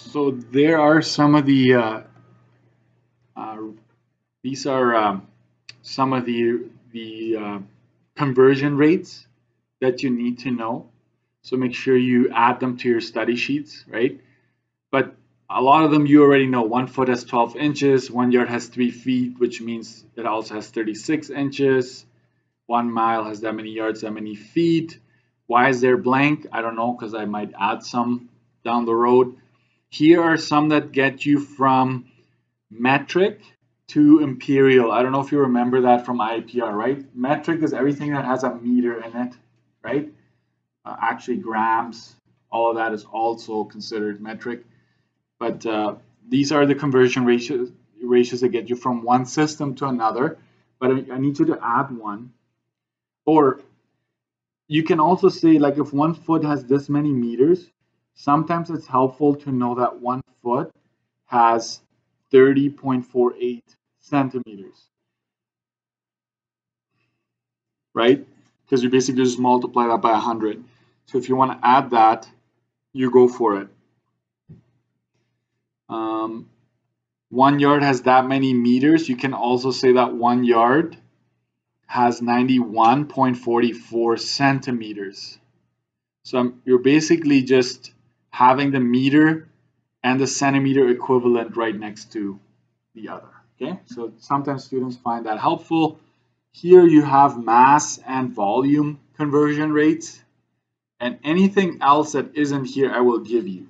So there are some of the uh, these are some of the conversion rates that you need to know. So make sure you add them to your study sheets, right? But a lot of them you already know. 1 foot has 12 inches, 1 yard has 3 feet, which means it also has 36 inches. 1 mile has that many yards, that many feet. Why is there blank? I don't know, because I might add some down the road. Here are some that get you from metric to imperial. I don't know if you remember that from IPR, right? Metric is everything that has a meter in it, right? Actually, grams, all of that is also considered metric. But these are the conversion ratios that get you from one system to another. But I need you to add one. Or you can also say, like, if 1 foot has this many meters, sometimes it's helpful to know that 1 foot has 30.48 centimeters, right? Because you basically just multiply that by 100. So if you want to add that, you go for it. 1 yard has that many meters. You can also say that 1 yard has 91.44 centimeters. So you're basically just having the meter and the centimeter equivalent right next to the other. Okay, so sometimes students find that helpful. Here you have mass and volume conversion rates, and anything else that isn't here I will give you.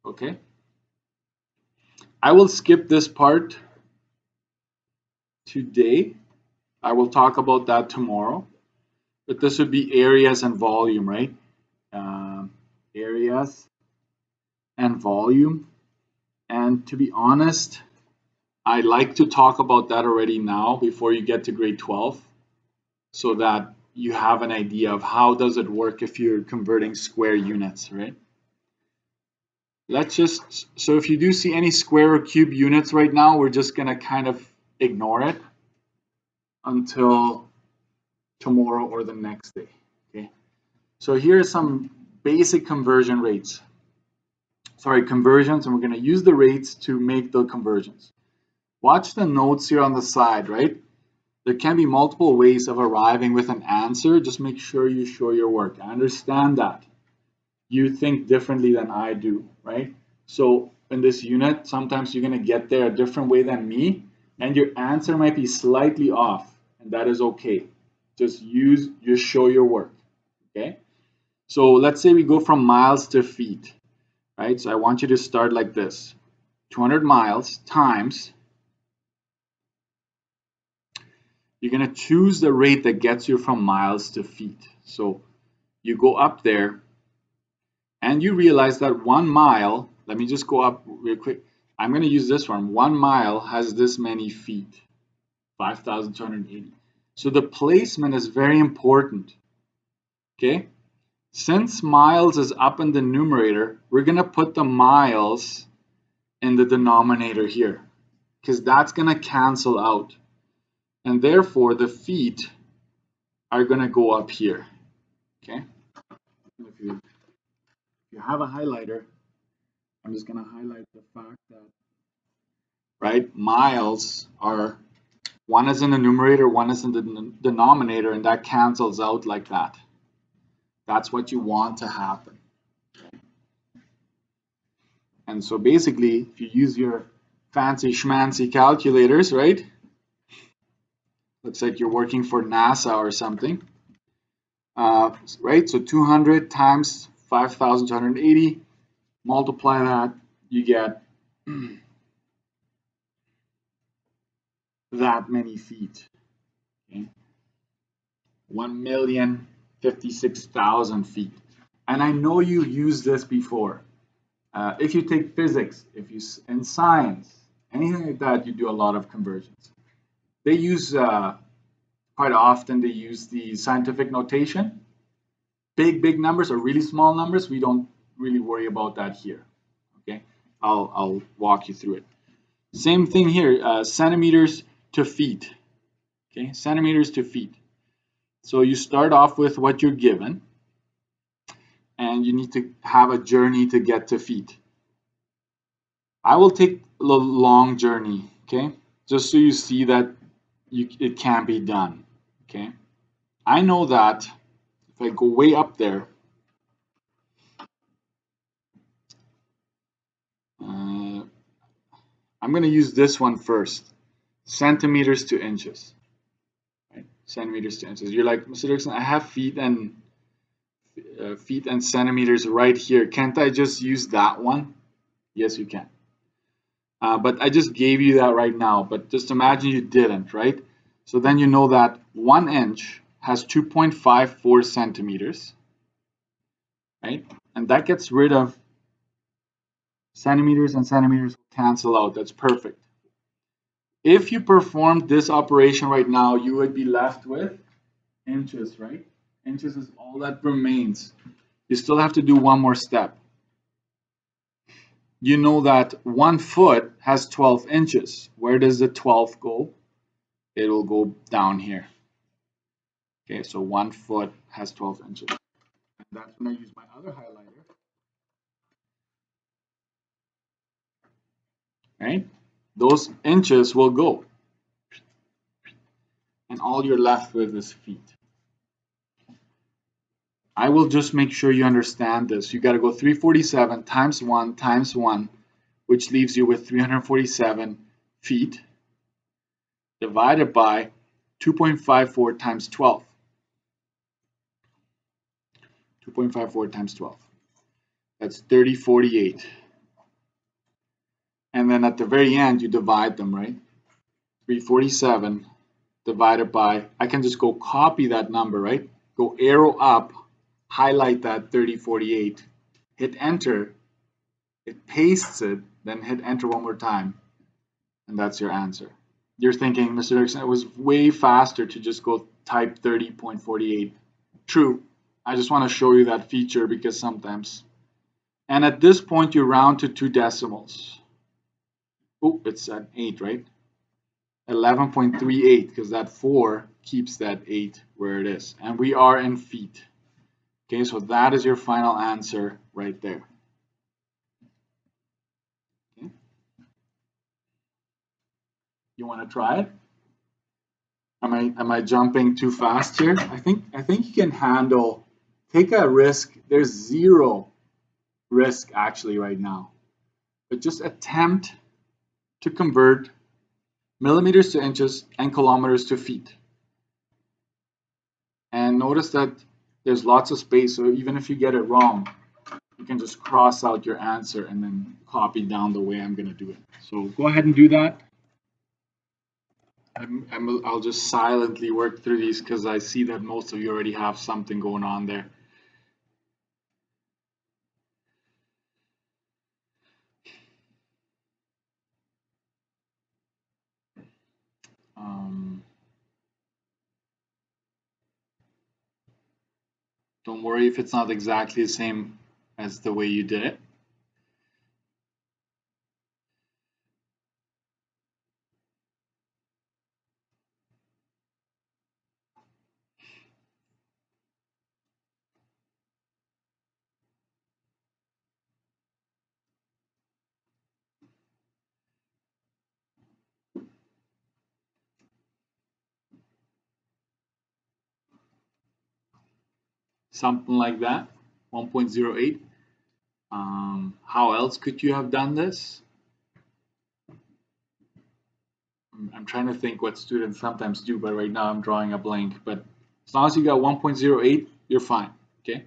Okay, I will skip this part today. I will talk about that tomorrow, but this would be areas and volume, right? Areas and volume. And to be honest, I like to talk about that already now before you get to grade 12, so that you have an idea of how does it work if you're converting square units, right? So if you do see any square or cube units right now, we're just gonna kind of ignore it until tomorrow or the next day, okay? So here are some basic conversion rates. Conversions, and we're gonna use the rates to make the conversions. Watch the notes here on the side, right? There can be multiple ways of arriving with an answer. Just make sure you show your work. I understand that you think differently than I do, right? So in this unit, sometimes you're going to get there a different way than me, and your answer might be slightly off, and that is okay. Just show your work, okay? So let's say we go from miles to feet, right? So I want you to start like this. 200 miles times, you're going to choose the rate that gets you from miles to feet. So you go up there and you realize that 1 mile, let me just go up real quick. I'm going to use this one. 1 mile has this many feet, 5,280. So the placement is very important. Okay? Since miles is up in the numerator, we're going to put the miles in the denominator here, because that's going to cancel out. And therefore, the feet are going to go up here. Okay? If you have a highlighter, I'm just going to highlight the fact that, right, miles are, one is in the numerator, one is in the denominator, and that cancels out like that. That's what you want to happen. And so basically, if you use your fancy schmancy calculators, right? Looks like you're working for NASA or something. Right, so 200 times 5,280, multiply that, you get that many feet. Okay? 1,056,000 feet. And I know you used this before. If you take physics, in science, anything like that, you do a lot of conversions. They use, quite often, they use the scientific notation. Big numbers or really small numbers, we don't really worry about that here. Okay, I'll walk you through it. Same thing here, centimeters to feet. Okay, centimeters to feet. So you start off with what you're given, and you need to have a journey to get to feet. I will take a long journey, okay? Just so you see that it can be done, okay? I know that if I go way up there, I'm going to use this one first, centimeters to inches, right? Centimeters to inches. You're like, Mr. Dixon, I have feet and centimeters right here. Can't I just use that one? Yes, you can. But I just gave you that right now. But just imagine you didn't, right? So then you know that 1 inch has 2.54 centimeters, right? And that gets rid of centimeters, and centimeters cancel out. That's perfect. If you performed this operation right now, you would be left with inches, right? Inches is all that remains. You still have to do one more step. You know that 1 foot has 12 inches. Where does the 12 go? It will go down here. Okay, so 1 foot has 12 inches. And that's when I use my other highlighter. Right? Those inches will go. And all you're left with is feet. I will just make sure you understand this. You got to go 347 times 1 times 1, which leaves you with 347 feet, divided by 2.54 times 12. 2.54 times 12. That's 3048. And then at the very end, you divide them, right? 347 divided by, I can just go copy that number, right? Go arrow up, highlight that 3048, hit enter, it pastes it, then hit enter one more time, and that's your answer. You're thinking, Mr. Erickson, it was way faster to just go type 30.48. True. I just want to show you that feature because sometimes. And at this point, you round to 2 decimals. Oh, it's at 8, right? 11.38, because that 4 keeps that 8 where it is. And we are in feet. Okay, so that is your final answer right there. Okay. You want to try it? Am I jumping too fast here? I think you can handle. Take a risk. There's zero risk actually right now, but just attempt to convert millimeters to inches and kilometers to feet. And notice that there's lots of space, so even if you get it wrong, you can just cross out your answer and then copy down the way I'm going to do it. So go ahead and do that. I'll just silently work through these because I see that most of you already have something going on there. Don't worry if it's not exactly the same as the way you did it. Something like that, 1.08. How else could you have done this? I'm trying to think what students sometimes do, but right now I'm drawing a blank. But as long as you got 1.08, you're fine, okay?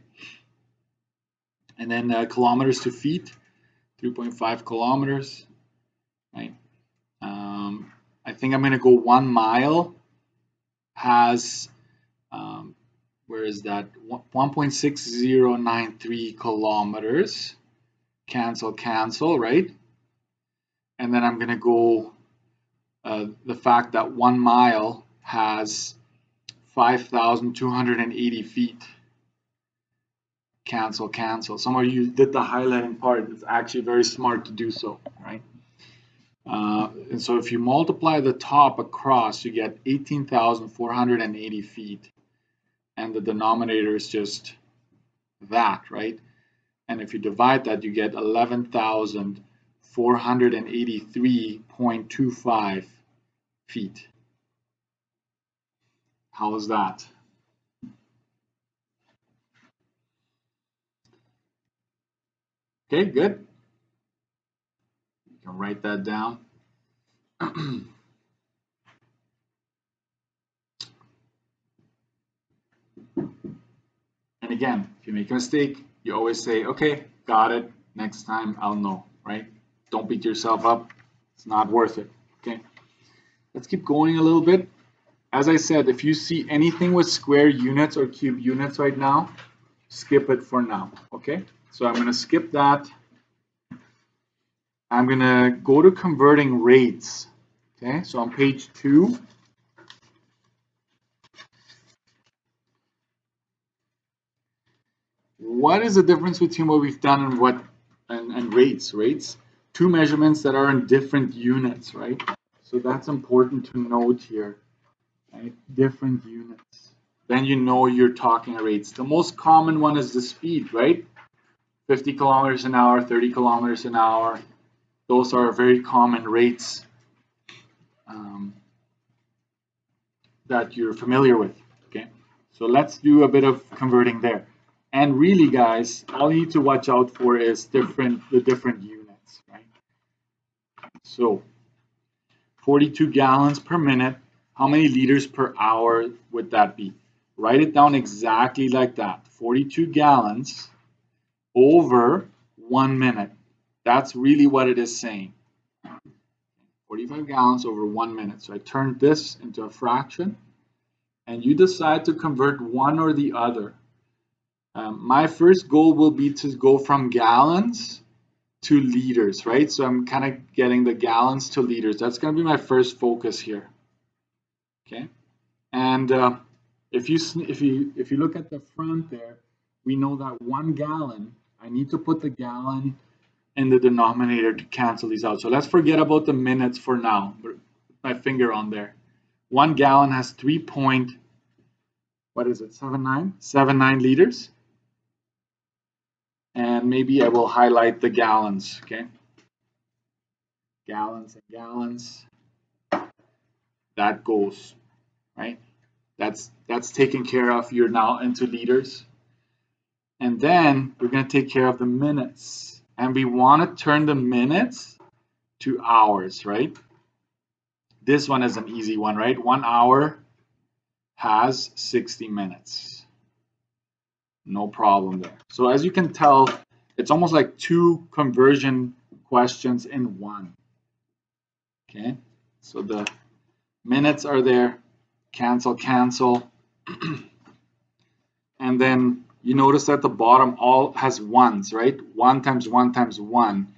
And then kilometers to feet, 3.5 kilometers, right? I think I'm going to go 1 mile has, where is that? 1.6093 kilometers. Cancel, right? And then I'm going to go the fact that 1 mile has 5,280 feet. Cancel. Some of you did the highlighting part. It's actually very smart to do so, right? And so if you multiply the top across, you get 18,480 feet. And the denominator is just that, right? And if you divide that, you get 11,480 483.25 feet. How is that? Okay, good. You can write that down. And again, if you make a mistake, you always say, okay, got it. Next time I'll know, right? Don't beat yourself up. It's not worth it, okay? Let's keep going a little bit. As I said, if you see anything with square units or cube units right now, skip it for now, okay? So I'm going to skip that. I'm going to go to converting rates, okay? So on page 2, what is the difference between what we've done and what and rates? Rates, two measurements that are in different units, right? So that's important to note here, right? Different units. Then you know you're talking rates. The most common one is the speed, right? 50 kilometers an hour, 30 kilometers an hour. Those are very common rates that you're familiar with, okay? So let's do a bit of converting there. And really, guys, all you need to watch out for is the different units, right? So 42 gallons per minute, how many liters per hour would that be? Write it down exactly like that. 42 gallons over 1 minute. That's really what it is saying. 45 gallons over 1 minute. So I turned this into a fraction, and you decide to convert one or the other. My first goal will be to go from gallons to liters, right? So I'm kind of getting the gallons to liters. That's going to be my first focus here. Okay, and if you look at the front there, we know that 1 gallon. I need to put the gallon in the denominator to cancel these out. So let's forget about the minutes for now. Put my finger on there. 1 gallon has 3.79 liters. And maybe I will highlight the gallons, okay? Gallons and gallons. That goes, right? That's taken care of. You're now into liters. And then we're going to take care of the minutes. And we want to turn the minutes to hours, right? This one is an easy one, right? 1 hour has 60 minutes. No problem there. So as you can tell, it's almost like 2 conversion questions in one. Okay, so the minutes are there, cancel, cancel. And then you notice at the bottom all has ones, right? 1 times 1 times 1.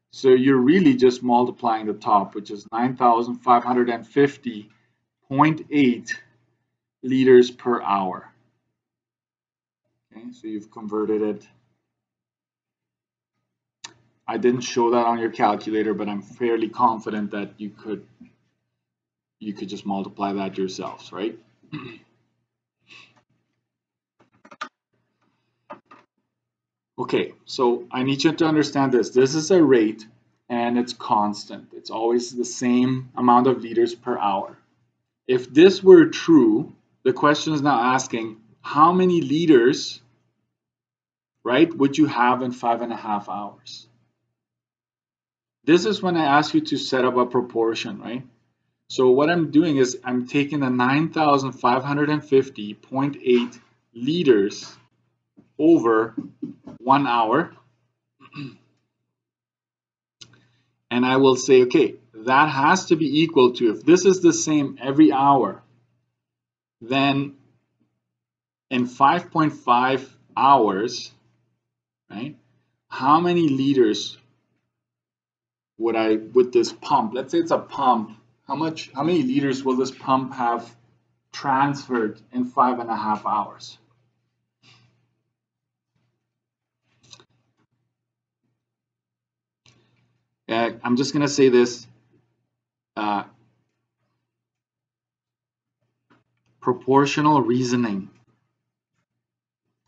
So you're really just multiplying the top, which is 9,550.8 liters per hour. Okay, so you've converted it. I didn't show that on your calculator, but I'm fairly confident that you could just multiply that yourselves, right? Okay, so I need you to understand this. This is a rate and it's constant. It's always the same amount of liters per hour. If this were true, the question is now asking how many liters, right, would you have in 5.5 hours? This is when I ask you to set up a proportion, right? So what I'm doing is I'm taking the 9,550.8 liters over 1 hour, and I will say, okay, that has to be equal to, if this is the same every hour, then in 5.5 hours, right, how many liters would this pump, let's say it's a pump, how many liters will this pump have transferred in 5.5 hours? I'm just going to say this, proportional reasoning.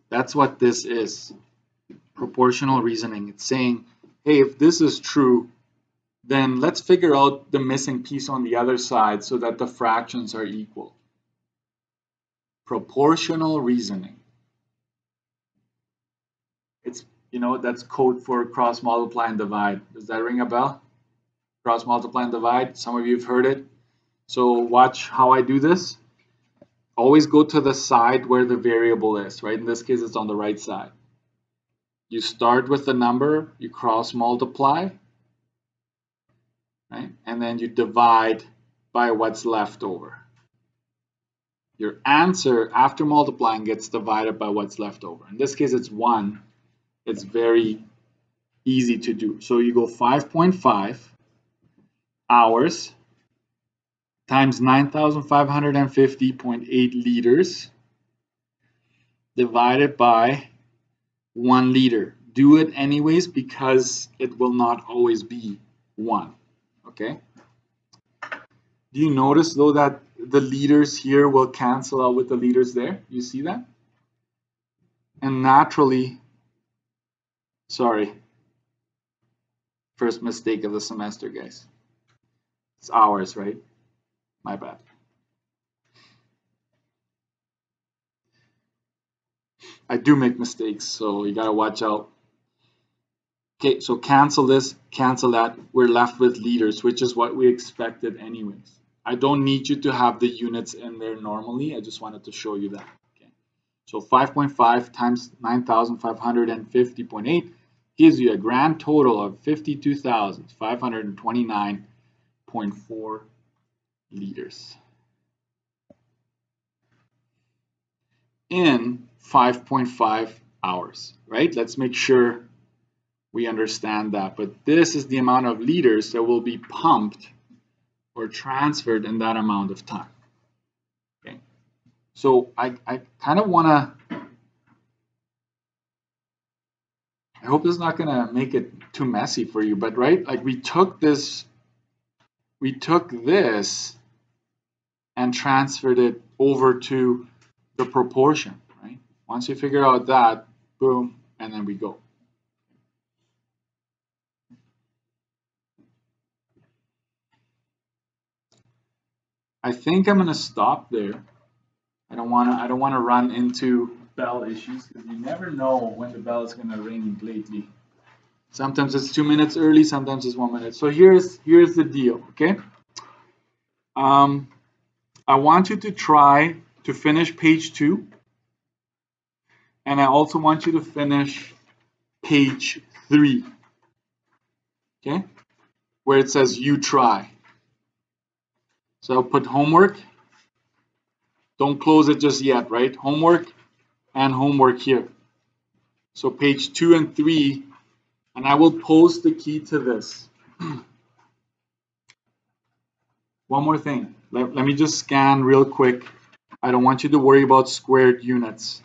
That's what this is, proportional reasoning. It's saying, hey, if this is true, then let's figure out the missing piece on the other side so that the fractions are equal. Proportional reasoning. It's, that's code for cross multiply and divide. Does that ring a bell? Cross multiply and divide. Some of you have heard it. So watch how I do this. Always go to the side where the variable is, right? In this case, it's on the right side. You start with the number, you cross multiply, right? And then you divide by what's left over. Your answer after multiplying gets divided by what's left over. In this case, it's 1. It's very easy to do. So you go 5.5 hours times 9,550.8 liters divided by 1 liter. Do it anyways because it will not always be 1. Okay? Do you notice though that the liters here will cancel out with the liters there? You see that? And naturally, sorry, first mistake of the semester, guys. It's hours, right? My bad. I do make mistakes, so you gotta watch out. Okay, so cancel this, cancel that. We're left with liters, which is what we expected anyways. I don't need you to have the units in there normally. I just wanted to show you that. Okay. So 5.5 times 9,550.8 gives you a grand total of 52,529.4 liters. In 5.5 hours, right? Let's make sure we understand that. But this is the amount of liters that will be pumped or transferred in that amount of time. Okay. So I kind of want to, I hope this is not going to make it too messy for you, but right, like we took this and transferred it over to the proportion, right? Once you figure out that, boom, and then we go. I think I'm going to stop there. I don't want to run into bell issues because you never know when the bell is going to ring lately. Sometimes it's 2 minutes early, sometimes it's 1 minute. So here's the deal, okay? I want you to try to finish page 2, and I also want you to finish page 3, okay? Where it says you try. So I'll put homework. Don't close it just yet, right? Homework and homework here. So page 2 and 3, and I will post the key to this. One more thing. Let me just scan real quick. I don't want you to worry about squared units.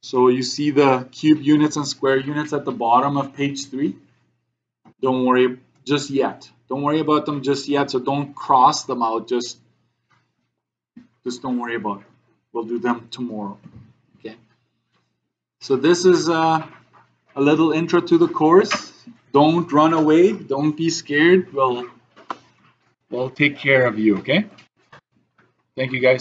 So you see the cube units and square units at the bottom of page 3? Don't worry just yet. Don't worry about them just yet. So don't cross them out. Just don't worry about it. We'll do them tomorrow. Okay. So this is a little intro to the course. Don't run away. Don't be scared. We'll take care of you. Okay. Thank you, guys.